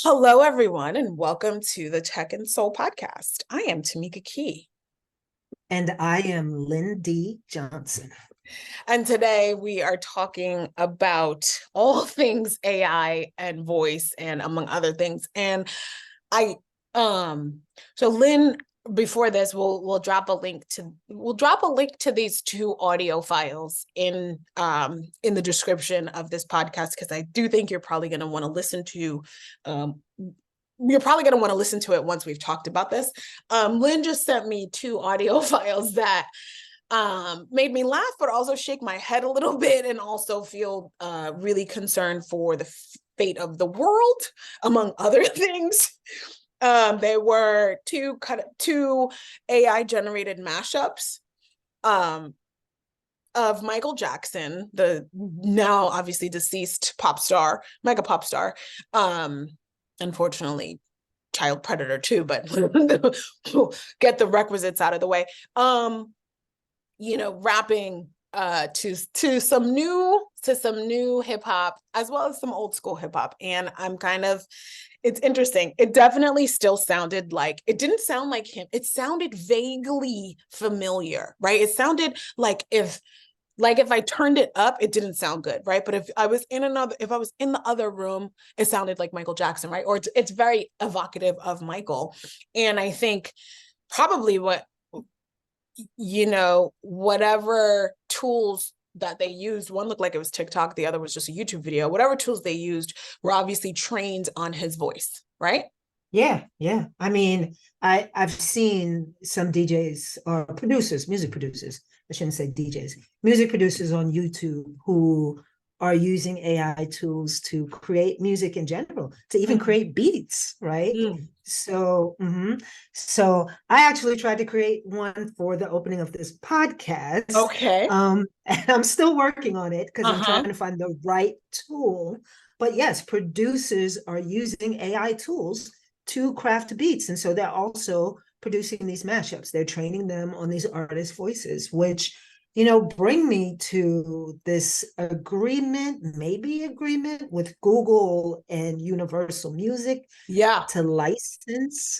Hello, everyone, and welcome to the Tech and Soul podcast. I am Tamika Key. And I am Lynn D. Johnson. And today we are talking about all things AI and voice and among other things. And so Lynn, before this, we'll drop a link to these two audio files in the description of this podcast, because I do think you're probably going to want to listen to it once we've talked about this. Lynn just sent me two audio files that made me laugh, but also shake my head a little bit and also feel really concerned for the fate of the world, among other things. They were two AI generated mashups of Michael Jackson, the now obviously deceased mega pop star. Unfortunately, child predator too, but get the requisites out of the way. Rapping to some new hip hop, as well as some old school hip hop. And it's interesting. It definitely still sounded like, it didn't sound like him. It sounded vaguely familiar, right? It sounded like if I turned it up, it didn't sound good, right? But if I was in the other room, it sounded like Michael Jackson, right? Or it's very evocative of Michael. And I think probably whatever tools that they used, one looked like it was TikTok, the other was just a YouTube video, whatever tools they used were obviously trained on his voice, right? Yeah. I mean, I've seen some DJs or producers, music producers, I shouldn't say DJs, music producers on YouTube who are using AI tools to create music in general, to even create beats, right? So I actually tried to create one for the opening of this podcast. Okay. And I'm still working on it because I'm trying to find the right tool. But yes, producers are using AI tools to craft beats. And so they're also producing these mashups. They're training them on these artists' voices, which, bring me to this agreement with Google and Universal Music to license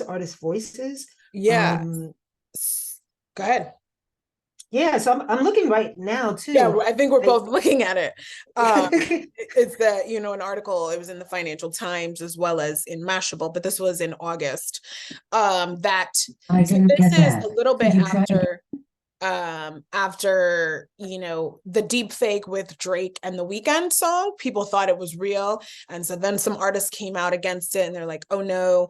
artist voices. Yeah. Go ahead. Yeah, so I'm looking right now too. Yeah, I think we're both looking at it. It's that, an article, it was in the Financial Times as well as in Mashable, but this was in August. This is a little bit after the deep fake with Drake and the Weeknd song. People thought it was real, and so then some artists came out against it, and they're like, oh no.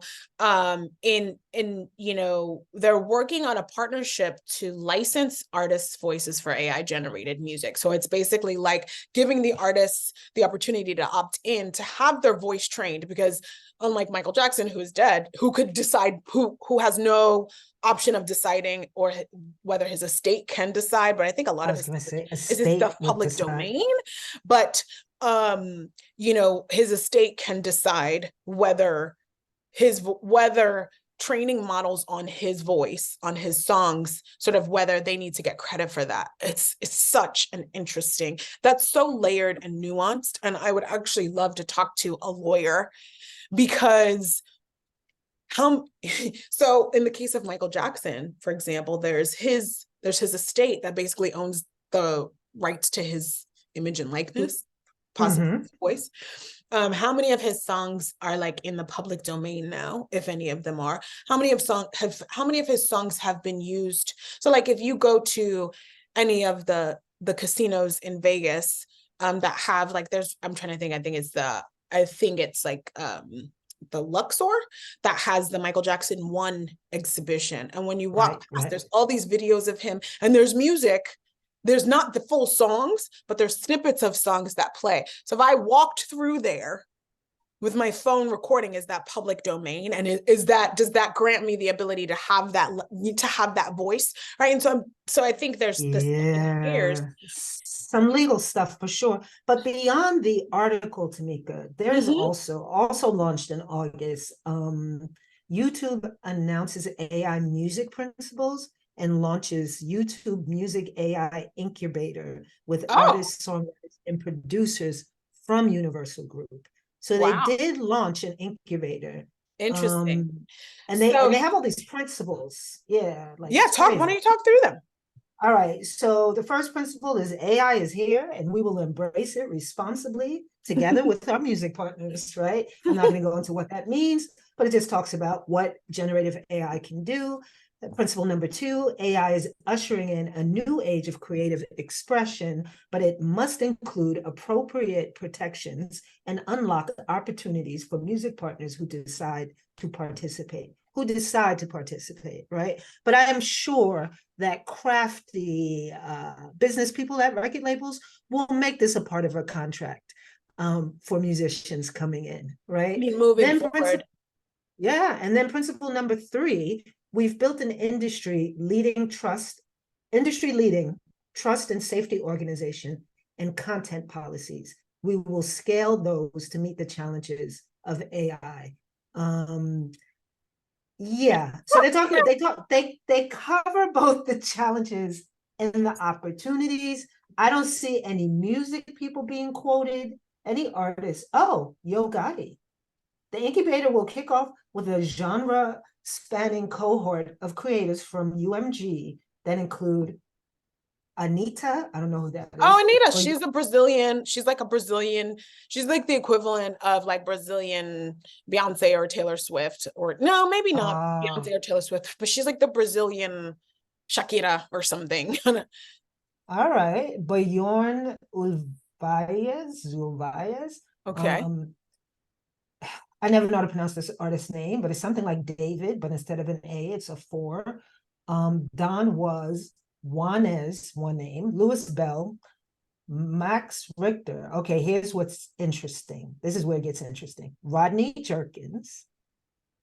They're working on a partnership to license artists' voices for AI generated music. So it's basically like giving the artists the opportunity to opt in to have their voice trained, because unlike Michael Jackson, who is dead, who could decide, who has no option of deciding, or whether his estate can decide, but I think a lot of his stuff public domain. But his estate can decide whether training models on his voice, on his songs, sort of whether they need to get credit for that. It's such an interesting, that's so layered and nuanced. And I would actually love to talk to a lawyer, because so in the case of Michael Jackson, for example, there's his estate that basically owns the rights to his image and likeness, possibly his voice. How many of his songs are like in the public domain now, if any of them are? How many of his songs have been used? So like if you go to any of the casinos in Vegas that have like, I'm trying to think, I think it's like the Luxor that has the Michael Jackson 1 exhibition. And when you walk past, there's all these videos of him, and there's music. There's not the full songs, but there's snippets of songs that play. So if I walked through there with my phone recording, is that public domain? And does that grant me the ability to have that voice, right? And so I think there's some legal stuff for sure. But beyond the article, Tamika, there's also launched in August. YouTube announces AI music principles and launches YouTube Music AI Incubator with artists, songwriters, and producers from Universal Group. So they Wow. did launch an incubator. Interesting. And So they have all these principles. Yeah, like yeah, it's why don't crazy. you talk through them? All right. So the first principle is AI is here and we will embrace it responsibly together with our music partners, right? I'm not going to go into what that means, but it just talks about what generative AI can do. Principle number 2, AI is ushering in a new age of creative expression, but it must include appropriate protections and unlock opportunities for music partners who decide to participate, right? But I am sure that crafty business people at record labels will make this a part of a contract for musicians coming in, right? I mean, moving Then forward. yeah, and then principle number 3, we've built an industry leading trust and safety organization and content policies. We will scale those to meet the challenges of AI. Yeah, so they cover both the challenges and the opportunities. I don't see any music people being quoted, any artists. Oh, Yo Gotti. The incubator will kick off with a genre spanning cohort of creators from UMG that include Anita, I don't know who that Oh, is. Anita, she's a Brazilian. She's like a Brazilian. She's like the equivalent of like Brazilian Beyonce or Taylor Swift, or no, maybe not Beyonce or Taylor Swift, but she's like the Brazilian Shakira or something. All right, Bjorn Ulvaeus. Okay. I never know how to pronounce this artist's name, but it's something like David, but instead of an A, it's a 4. Don was Juanes, one name, Louis Bell, Max Richter. Okay, here's what's interesting. This is where it gets interesting. Rodney Jerkins,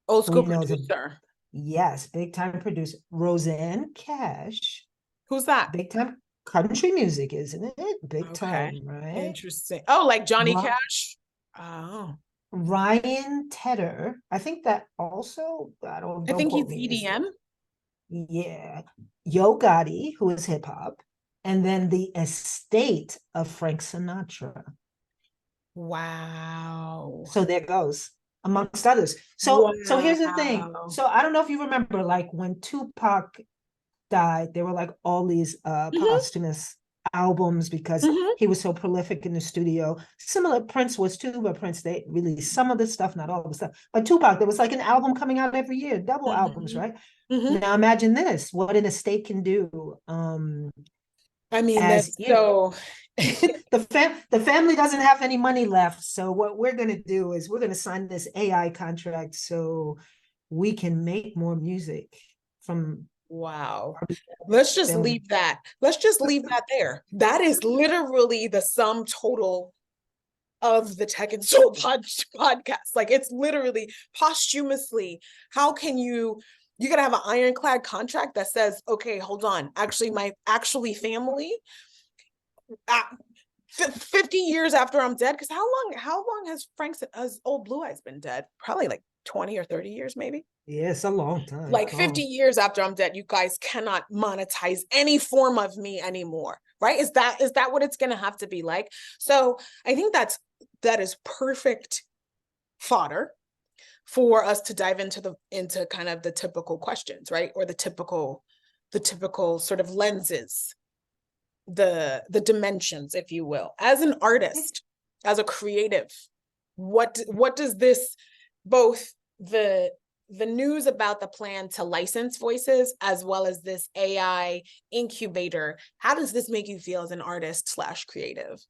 Old who school we know is a, producer. yes, big time producer. Roseanne Cash, Who's that? big time country music, isn't it? Big Okay. time, right? Interesting. Oh, like Johnny Ro- Cash? Oh. Ryan Tedder. I think that also, I don't think quote he's me. Is EDM. yeah. Yo Gotti, who is hip hop, and then the estate of Frank Sinatra. Wow. So there goes, amongst others. So here's the thing. Wow. So I don't know if you remember, like when Tupac died, there were like all these Hmm. posthumous albums because Hmm. he was so prolific in the studio. Similar, Prince was too, but Prince, they released some of the stuff, not all of the stuff. But Tupac, there was like an album coming out every year, double albums, Hmm. right? Hmm. Now imagine this, what an estate can do. I mean, As that's you know, so. the family doesn't have any money left. So what we're gonna do is we're gonna sign this AI contract so we can make more music from Wow. our Let's just family. leave that. Let's just leave that there. That is literally the sum total of the Tech and Soul podcast. Like it's literally posthumously. How can you gotta have an ironclad contract that says, okay, hold on. Actually, my family, uh, 50 years after I'm dead. Because how long has Old Blue Eyes been dead? Probably like 20 or 30 years, maybe. Yeah, it's a long time. Like 50 years after I'm dead, you guys cannot monetize any form of me anymore. Right? Is that what it's gonna have to be like? So I think that is perfect fodder for us to dive into kind of the typical questions, right? Or the typical sort of lenses, the dimensions, if you will. As an artist, as a creative, what does this, both the news about the plan to license voices as well as this AI incubator, how does this make you feel as an artist slash creative?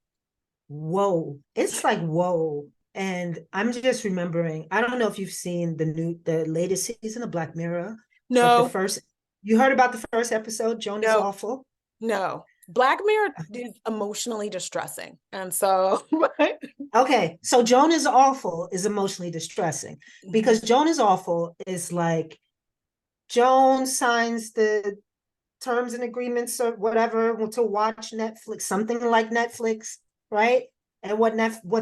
Whoa, it's like whoa. And I'm just remembering, I don't know if you've seen the latest season of Black Mirror, but No, you heard about the first episode, Joan is no, awful. no. Black Mirror is emotionally distressing. And so Okay, so Joan is awful is emotionally distressing because Joan is awful is like Joan signs the terms and agreements or whatever to watch Netflix, something like Netflix, right? And what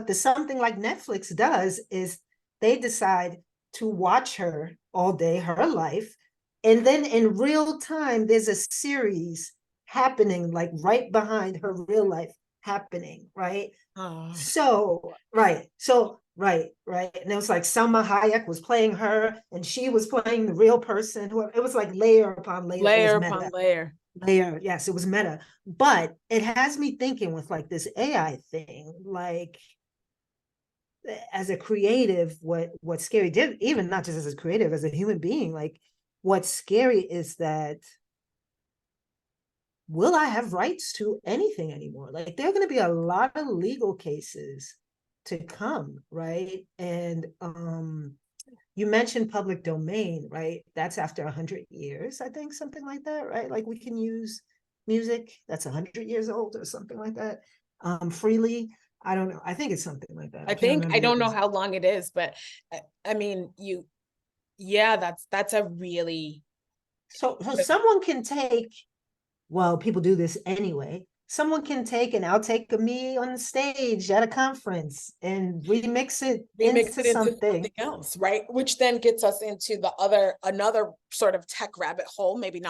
the something like Netflix does is they decide to watch her all day, her life, and then in real time, there's a series happening like right behind her real life happening, right? oh. So, right. So Right, right. And it was like Selma Hayek was playing her and she was playing the real person. It was like layer upon layer. It was Layer meta. upon layer. Layer, yes, it was meta. But it has me thinking with like this AI thing, like as a creative, what's scary, even not just as a creative, as a human being, like what's scary is that will I have rights to anything anymore? Like there are going to be a lot of legal cases to come, right? And you mentioned public domain, right? That's after 100 years, I think, something like that, right? Like we can use music that's 100 years old or something like that freely. I don't know. I think it's something like that. I can't remember I the don't know exact. how long it is, but I mean, yeah, that's a really. So someone can take, well, people do this anyway. Someone can take an outtake of me on the stage at a conference and remix it Remix into it into something. something else, right? Which then gets us into another sort of tech rabbit hole, maybe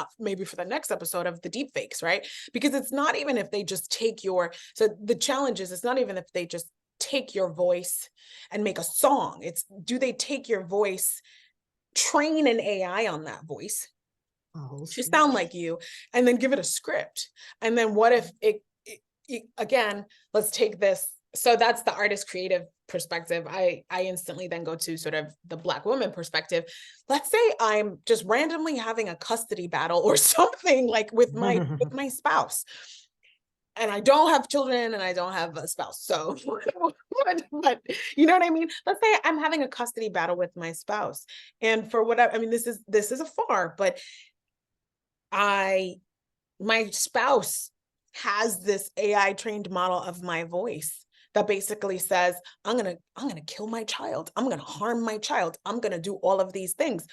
for the next episode, of the deep fakes, right? Because it's not even if they just take so the challenge is, it's not even if they just take your voice and make a song. It's, do they take your voice, train an AI on that voice to sound like you, and then give it a script? And then what if again, let's take this. So that's the artist creative perspective. I instantly then go to sort of the Black woman perspective. Let's say I'm just randomly having a custody battle or something, like with my spouse, and I don't have children and I don't have a spouse. So, but you know what I mean? Let's say I'm having a custody battle with my spouse, and for whatever, I mean, this is a far, but my spouse has this AI trained model of my voice that basically says, I'm gonna kill my child, I'm gonna harm my child, I'm gonna do all of these things.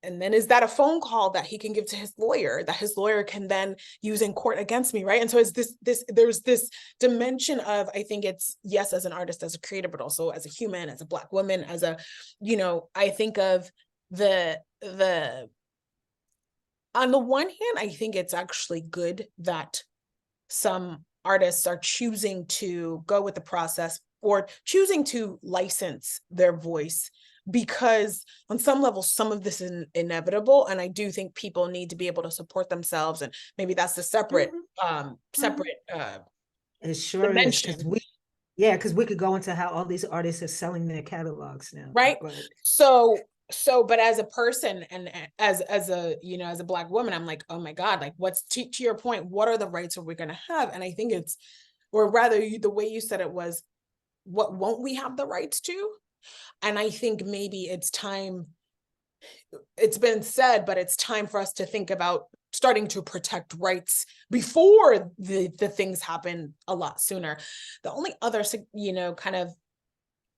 And then is that a phone call that he can give to his lawyer, that his lawyer can then use in court against me, right? And so it's there's this dimension of, I think it's, yes, as an artist, as a creator, but also as a human, as a Black woman, as a, I think of the on the one hand, I think it's actually good that some artists are choosing to go with the process or choosing to license their voice, because on some level, some of this is inevitable. And I do think people need to be able to support themselves. And maybe that's the separate It sure is, dimension. because we could go into how all these artists are selling their catalogs now. Right. But But as a person, and as a as a Black woman, I'm like, oh my God, like what's to your point, what are the rights are we going to have? And I think it's, or rather, the way you said it was, what won't we have the rights to? And I think maybe it's time, it's been said, but it's time for us to think about starting to protect rights before the things happen a lot sooner. The only other, kind of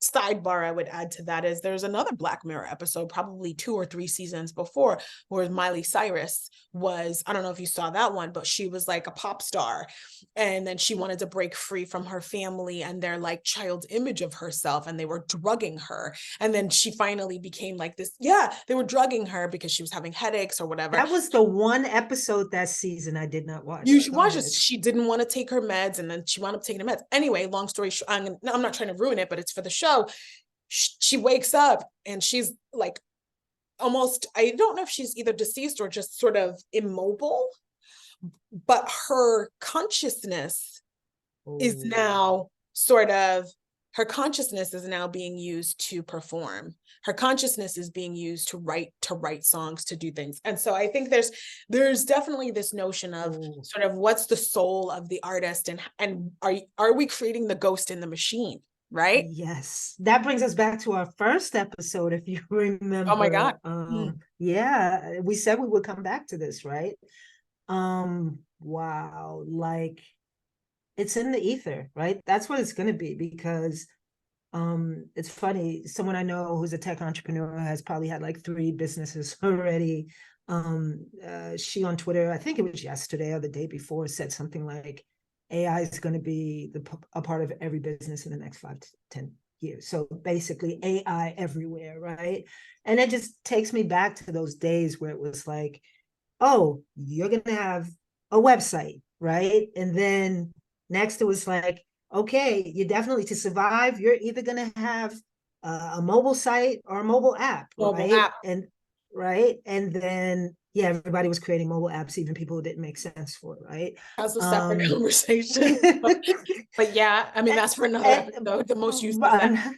sidebar I would add to that is, there's another Black Mirror episode, probably 2 or 3 seasons before, where Miley Cyrus was, I don't know if you saw that one, but she was like a pop star, and then she wanted to break free from her family and their like child's image of herself, and they were drugging her, and then she finally became like this, they were drugging her because she was having headaches or whatever. that was the one episode that season I did not watch. You should watch it. She didn't want to take her meds, and then she wound up taking the meds. Anyway, long story short, I'm not trying to ruin it, but it's for the show. She wakes up and she's like, almost, I don't know if she's either deceased or just sort of immobile, but her consciousness is now her consciousness is now being used to perform. Her consciousness is being used to write songs, to do things. And so I think there's definitely this notion of sort of what's the soul of the artist, and are we creating the ghost in the machine, right? Yes, that brings us back to our first episode, if you remember. Oh my God. Yeah, we said we would come back to this, right? Wow, like it's in the ether, right? That's what it's going to be, because it's funny, someone I know who's a tech entrepreneur has probably had like 3 businesses already. She on Twitter, I think it was yesterday or the day before, said something like AI is going to be a part of every business in the next 5 to 10 years. So basically AI everywhere, right? And it just takes me back to those days where it was like, oh, you're going to have a website, right? And then next it was like, okay, you definitely, to survive, you're either going to have a mobile site or a mobile app, Mobile right? app. And then, yeah, everybody was creating mobile apps, even people who didn't make sense for it, right? That's a separate conversation. But yeah, I mean, that's for another episode, the most useful app.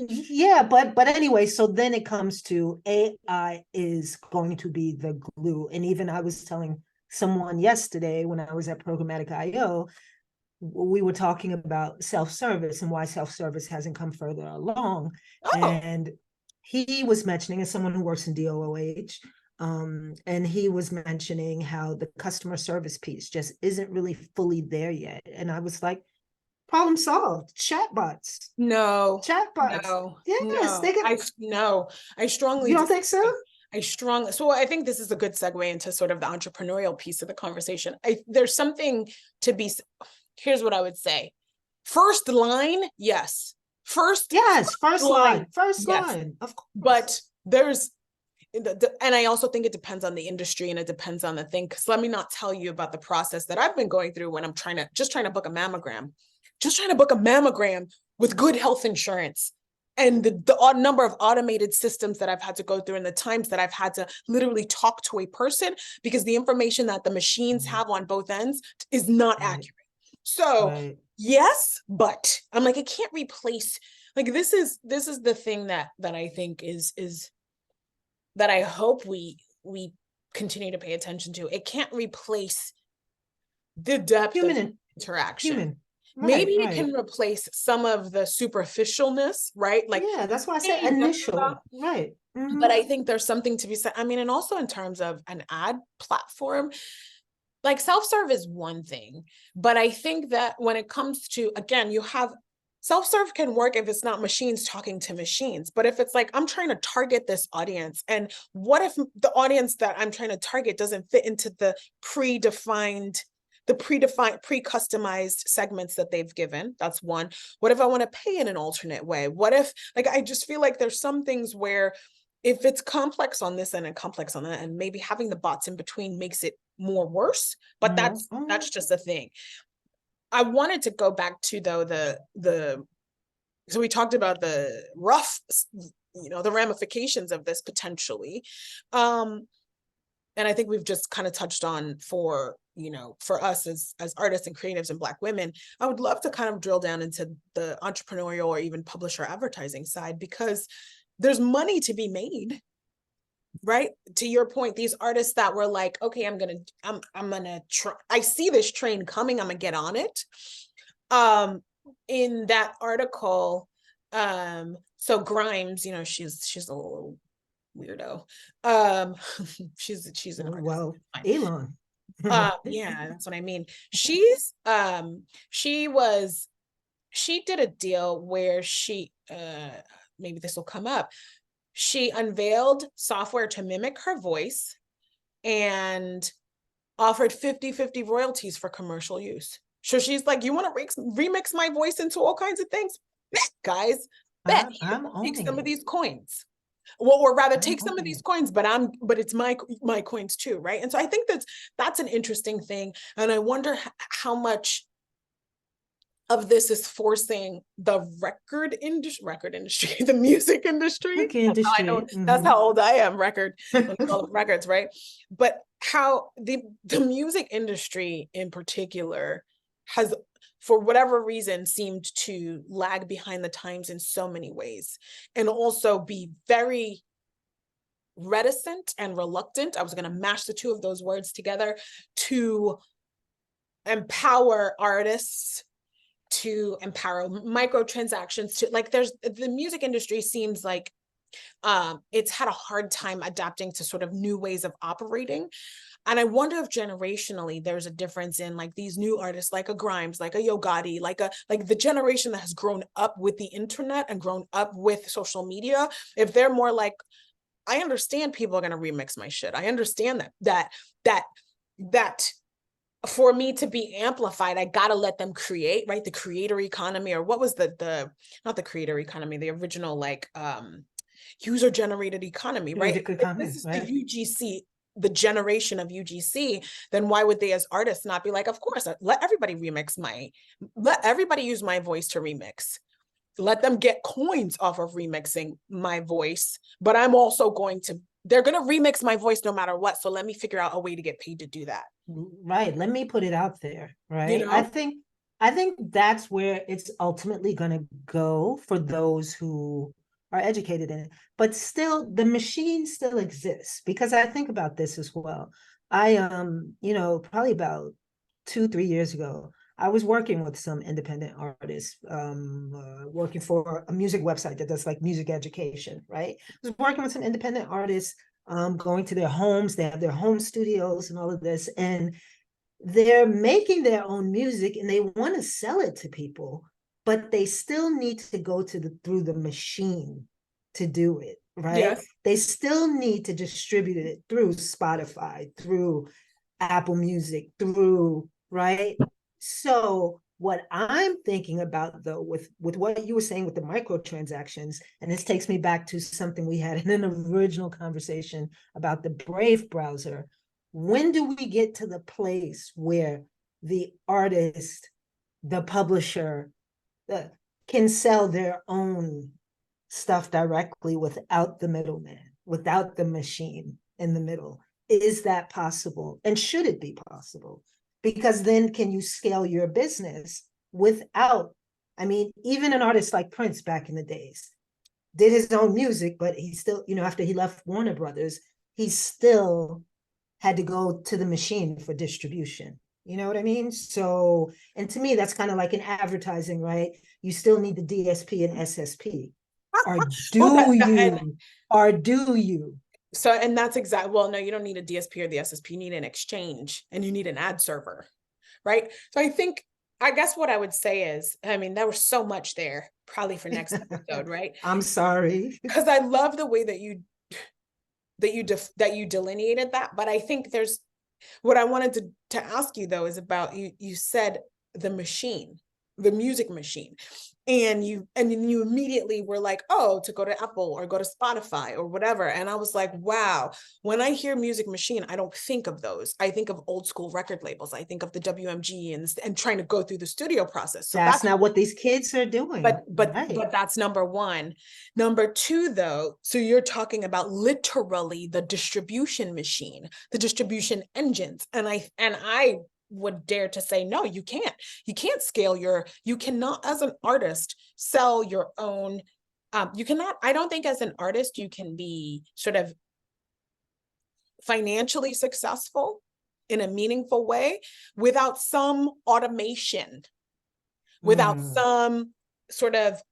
Yeah, but anyway, so then it comes to AI is going to be the glue. And even I was telling someone yesterday when I was at Programmatic IO, we were talking about self-service and why self-service hasn't come further along. Oh, And he was mentioning, as someone who works in DOOH, and he was mentioning how the customer service piece just isn't really fully there yet. And I was like, problem solved. Chatbots. no, Chatbots. no, Yes, no. they can. No, I strongly You don't think so? so I think this is a good segue into sort of the entrepreneurial piece of the conversation. There's something to be, here's what I would say. First line, yes. First line, First yes. line, of course. But there's, and I also think it depends on the industry and it depends on the thing. Because let me not tell you about the process that I've been going through when I'm trying to book a mammogram, with good health insurance, and the odd number of automated systems that I've had to go through, and the times that I've had to literally talk to a person because the information that the machines have on both ends is not accurate. So yes, but I'm like, it can't replace, like, this is the thing that I think is that I hope we continue to pay attention to. It can't replace the depth of interaction. Maybe it can replace some of the superficialness, right? Like, yeah, that's why I said initial, right? But I think there's something to be said. I mean, and also in terms of an ad platform, like, self-serve is one thing, but I think that when it comes to, again, you have self-serve can work if it's not machines talking to machines. But if it's like, I'm trying to target this audience, and what if the audience that I'm trying to target doesn't fit into the pre-customized segments that they've given? That's one. What if I want to pay in an alternate way? What if, like, I just feel like there's some things where if it's complex on this end and complex on that, and maybe having the bots in between makes it more worse, but that's just a thing. I wanted to go back to, though, so we talked about the rough, the ramifications of this potentially. And I think we've just kind of touched on for us as artists and creatives and Black women. I would love to kind of drill down into the entrepreneurial or even publisher advertising side, because there's money to be made, right? To your point, these artists that were like, okay, I'm gonna try, I see this train coming, I'm gonna get on it. In that article, so Grimes, she's a little weirdo. She's an artist. Well, Elon. Yeah, that's what I mean. She did a deal where maybe this will come up. She unveiled software to mimic her voice and offered 50-50 royalties for commercial use. So she's like, you want to remix my voice into all kinds of things? Bet, guys, bet. Take some of these coins. Well, or rather, take some of these coins, but it's my coins too, right? And so I think that's an interesting thing, and I wonder how much of this is forcing the record industry, the music industry. That's how old I am. Records, right? But how the music industry in particular has, for whatever reason, seemed to lag behind the times in so many ways, and also be very reticent and reluctant. I was going to mash the two of those words together, to empower artists, to empower microtransactions, to, like, the music industry seems like it's had a hard time adapting to sort of new ways of operating. And I wonder if generationally there's a difference in, like, these new artists, like a Grimes, like a Yo Gotti, like the generation that has grown up with the internet and grown up with social media, if they're more like, I understand people are going to remix my shit. I understand that for me to be amplified, I gotta let them create, right? The creator economy, or what was not the creator economy, the original, like, user generated economy, right? This is the UGC the generation of UGC, then why would they as artists not be like, of course, let everybody let everybody use my voice to remix. Let them get coins off of remixing my voice, but they're going to remix my voice no matter what. So let me figure out a way to get paid to do that. Right. Let me put it out there. Right. You know? I think that's where it's ultimately going to go for those who are educated in it. But still, the machine still exists, because I think about this as well. I probably about 2-3 years ago, I was working with some independent artists, working for a music website that does like music education, right? I was working with some independent artists, going to their homes. They have their home studios and all of this, and they're making their own music and they want to sell it to people, but they still need to go through the machine to do it, right? Yes. They still need to distribute it through Spotify, through Apple Music, through, right? So what I'm thinking about, though, with what you were saying with the microtransactions, and this takes me back to something we had in an original conversation about the Brave browser. When do we get to the place where the artist, the publisher, can sell their own stuff directly without the middleman, without the machine in the middle? Is that possible? And should it be possible? Because then can you scale your business without, I mean, even an artist like Prince back in the days did his own music, but he still, after he left Warner Brothers, he still had to go to the machine for distribution. You know what I mean? So, and to me, that's kind of like in advertising, right? You still need the DSP and SSP. Or do you? So, and that's exactly, well, no, you don't need a DSP or the SSP, you need an exchange and you need an ad server, right? So I guess what I would say is, I mean, there was so much there probably for next episode, right? I'm sorry. Because I love the way that you delineated that, but I think there's, what I wanted to ask you though is about, you said the machine, the music machine, and you immediately were like, oh, to go to Apple or go to Spotify or whatever. And I was like, wow, when I hear music machine, I don't think of those. I think of old school record labels. I think of the WMG and trying to go through the studio process. So that's not what these kids are doing. But that's number one. Number two, though, so you're talking about literally the distribution machine, the distribution engines. And I would dare to say, no, you can't scale you cannot, as an artist, sell your own. You cannot, I don't think as an artist, you can be sort of financially successful in a meaningful way without some automation, without some sort of,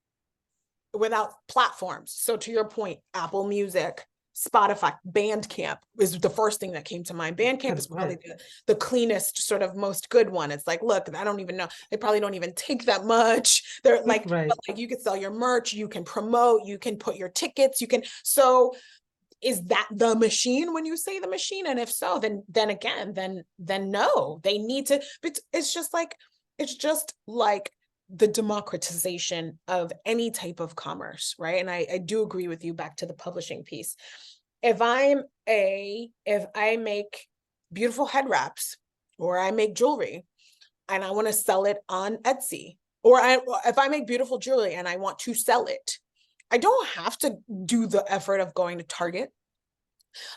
without platforms. So to your point, Apple Music, Spotify, Bandcamp is the first thing that came to mind. Bandcamp is probably the cleanest, sort of most good one. It's like, look, I don't even know. They probably don't even take that much. They're like, like you can sell your merch, you can promote, you can put your tickets, you can. So is that the machine when you say the machine? And if so, then again, then no, they need to, it's just like the democratization of any type of commerce, right? And I do agree with you back to the publishing piece. If I make beautiful head wraps or I make jewelry and I want to sell it on Etsy, or if I make beautiful jewelry and I want to sell it, I don't have to do the effort of going to Target.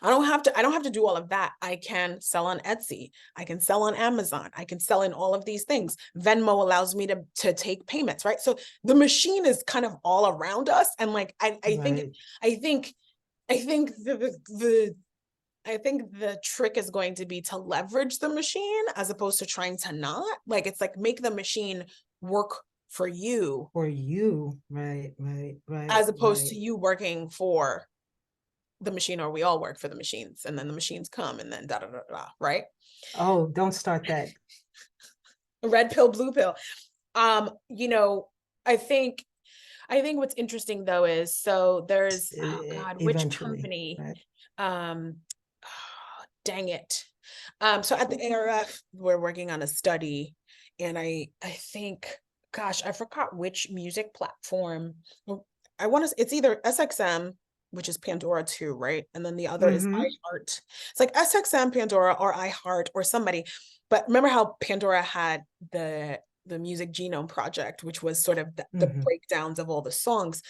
I don't have to do all of that. I can sell on Etsy. I can sell on Amazon. I can sell in all of these things. Venmo allows me to take payments, right? So the machine is kind of all around us. And like, I think the trick is going to be to leverage the machine as opposed to trying to not. Like, it's like, make the machine work for you. Right. As opposed to you working for the machine, or we all work for the machines, and then the machines come and then right? Oh, don't start that. Red pill, blue pill. I think what's interesting though is, so there's, oh God, which company? Right? Dang it. So at the ARF, we're working on a study, and I think, gosh, I forgot which music platform. It's either SXM, which is Pandora too, right? And then the other is iHeart. It's like SXM, Pandora, or iHeart, or somebody. But remember how Pandora had the Music Genome Project, which was sort of the breakdowns of all the songs.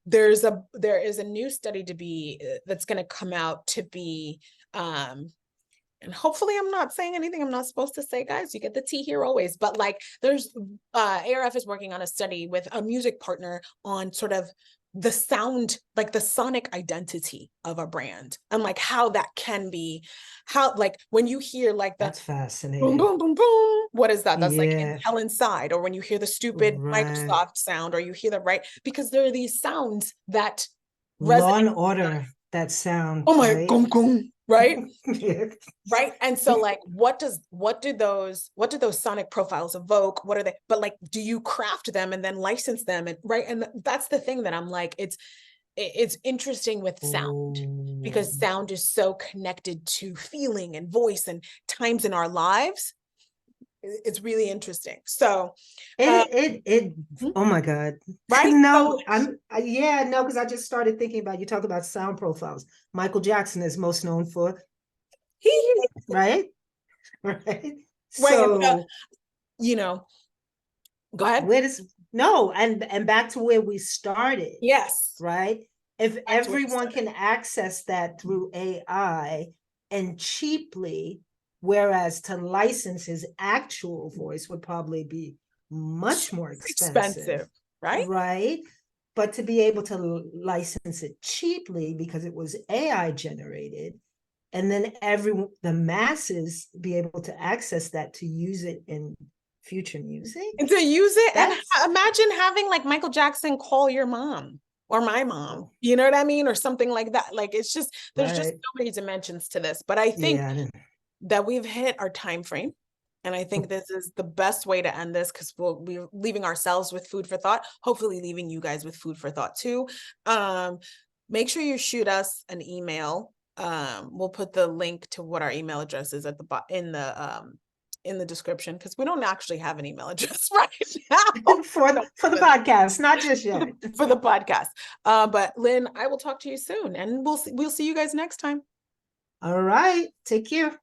There is a new study to be that's going to come out to be and hopefully I'm not saying anything I'm not supposed to say, guys. You get the tea here always. But like there's ARF is working on a study with a music partner on sort of the sound, like the sonic identity of a brand, and like how that can be, how like when you hear like that's fascinating. Boom, boom, boom, boom. What is that? That's like Intel Inside, or when you hear the stupid Microsoft sound, or you hear the because there are these sounds that Law and Order, that sound. Oh my, gong, gong, right? Yeah. Right. And so like, what do those sonic profiles evoke? What are they? But like, do you craft them and then license them? And right. And that's the thing that I'm like, it's interesting with sound, because sound is so connected to feeling and voice and times in our lives. It's really interesting. So oh my God. Right? No, because I just started thinking about, you talk about sound profiles. Michael Jackson is most known for right? So, you know, go ahead. And back to where we started. Yes. Right? If everyone can access that through AI and cheaply, whereas to license his actual voice would probably be much more expensive, right? Right? But to be able to license it cheaply because it was AI generated, and then the masses be able to access that to use it in future music. And to use it, and imagine having like Michael Jackson call your mom or my mom, you know what I mean? Or something like that. Like, it's just, there's just so many dimensions to this. But I think that we've hit our time frame. And I think this is the best way to end this, because we'll be leaving ourselves with food for thought, hopefully leaving you guys with food for thought too. Make sure you shoot us an email. We'll put the link to what our email address is at the in the description, because we don't actually have an email address right now for the podcast, not just yet for the podcast. But Lynn, I will talk to you soon, and we'll see you guys next time. All right, take care.